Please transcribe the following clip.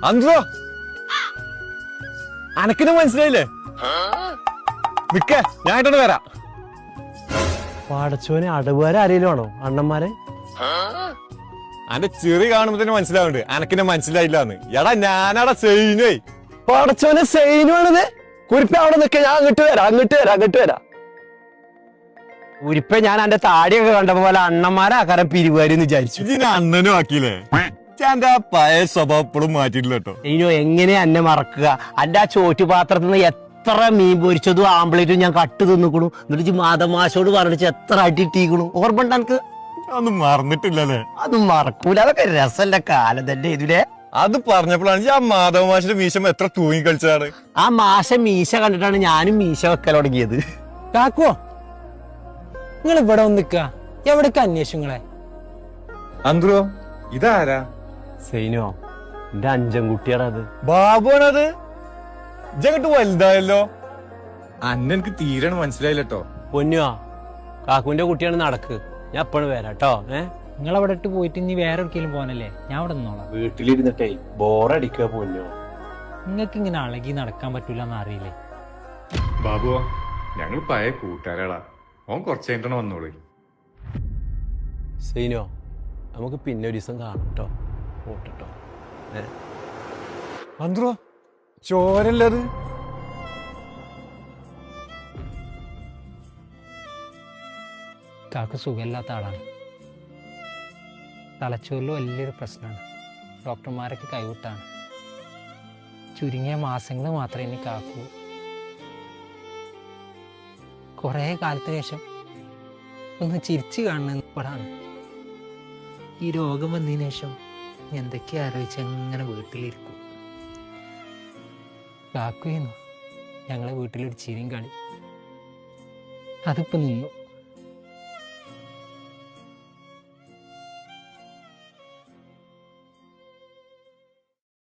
അന്തോ അനക്കിന് മനസ്സിലായില്ലേ? നിക്ക ഞാൻ ആയിട്ടോണ്ട് വരാം. പടച്ചോനെ അടവുകാരെ ആരെങ്കിലും ആണോ അണ്ണന്മാരെ? അന്റെ ചെറി കാണുമ്പോ തന്നെ മനസ്സിലാവുന്നുണ്ട് അനക്കിനെ മനസ്സിലായില്ലാന്ന്. എടാ ഞാനടാ സെയിനേ. പടച്ചോനെ സെയിനുവാണിത്. കുരിപ്പ അവിടെ നിക്ക, ഞാൻ അങ്ങോട്ട് വരാം. കുരിപ്പ ഞാൻ എന്റെ താടിയൊക്കെ കണ്ടപ്പോ പോലെ അണ്ണന്മാരാക്കാരം പിരിവാരെന്ന് വിചാരിച്ചു. ഇതിനെ അണ്ണനും ആക്കിയില്ലേ? എന്റെ ആ പഴയ സ്വഭാവം ഇപ്പോഴും മാറ്റിയിട്ടില്ല കേട്ടോ. ഇനോ എങ്ങനെയാ എന്നെ മറക്കുക? എന്റെ ആ ചോറ്റുപാത്രത്തിൽ നിന്ന് എത്ര മീൻ പൊരിച്ചതും ആംപ്ലേറ്റും ഞാൻ കട്ട് തിന്നിക്കണു. എന്നിട്ട് മാതമാശോട് പറഞ്ഞിട്ട് എത്ര അടിയിട്ടിക്കണു. ഓർമ്മ ഉണ്ട് എനിക്ക്? അതൊന്നും മറന്നിട്ടില്ലല്ലേ? അത് മറക്കൂല. അതൊക്കെ രസമല്ല കാലം തന്നെ ഇതിലെ. അത് പറഞ്ഞപ്പോഴാണ് ഞാൻ മാധവ മാഷിന്റെ മീശം എത്ര തൂങ്ങി കളിച്ചതാണ്. ആ മാഷ മീശ കണ്ടിട്ടാണ് ഞാനും മീശ വെക്കൽ തുടങ്ങിയത്. കാക്കുവോ നിങ്ങൾ ഇവിടെ ഒന്ന് നിക്ക. എവിടേക്ക് അന്വേഷിങ്ങളെ? അന്ത്രോ ഇതാരാ? സൈനോ എന്റെ അഞ്ചൻ കുട്ടിയാണ് അത്. ബാബുവാണത്. ഇജങ്ങട്ട് വലുതായല്ലോ. അന്നെ എനിക്ക് തീരെ മനസ്സിലായില്ലോ. പൊന്നുവാ കാക്കുവിന്റെ കുട്ടിയാണ്. നടക്ക്, ഞാൻ എപ്പോഴും വരാട്ടോ. നിങ്ങൾ അവിടെ ഇട്ട് പോയിട്ട് ഇനി വേറെ എവിടേക്കെങ്കിലും പോകാനല്ലേ? ഞാൻ അവിടെ നിന്നോളാം. വീട്ടിലിരുന്നിട്ടേ ബോറടിക്കുക പൊന്നോ. നിങ്ങൾക്ക് ഇങ്ങനെ അളകി നടക്കാൻ പറ്റൂല എന്ന് അറിയില്ലേ? ബാബുവാ ഞങ്ങൾ പഴയ കൂട്ടുകാരാടാ. ഓൻ കുറച്ച് കഴിഞ്ഞിട്ടാണ് വന്നോളൂ. സൈനോ നമുക്ക് പിന്നെ ഒരു ദിവസം കാണാം കേട്ടോ. പോട്ടോ. അന്ത്രോ ചോരല്ലത്. കാക്ക് സുഖമില്ലാത്ത ആളാണ്. തലച്ചോറിൽ വലിയൊരു പ്രശ്നമാണ്. ഡോക്ടർമാരൊക്കെ കൈവിട്ടാണ്. ചുരുങ്ങിയ മാസങ്ങൾ മാത്രമേ ഇനി കാക്കൂ. കുറേ കാലത്തിന് ശേഷം ഒന്ന് ചിരിച്ചു കാണുന്ന ഇപ്പോഴാണ്. ഈ രോഗം വന്നതിന് ശേഷം എന്തൊക്കെയാ ആലോചിച്ച് അങ്ങനെ വീട്ടിലിരിക്കും. കാക്കുയിരുന്നു ഞങ്ങളെ വീട്ടിലൊരു ചിരിയും കളി. അതിപ്പോ നിന്നു.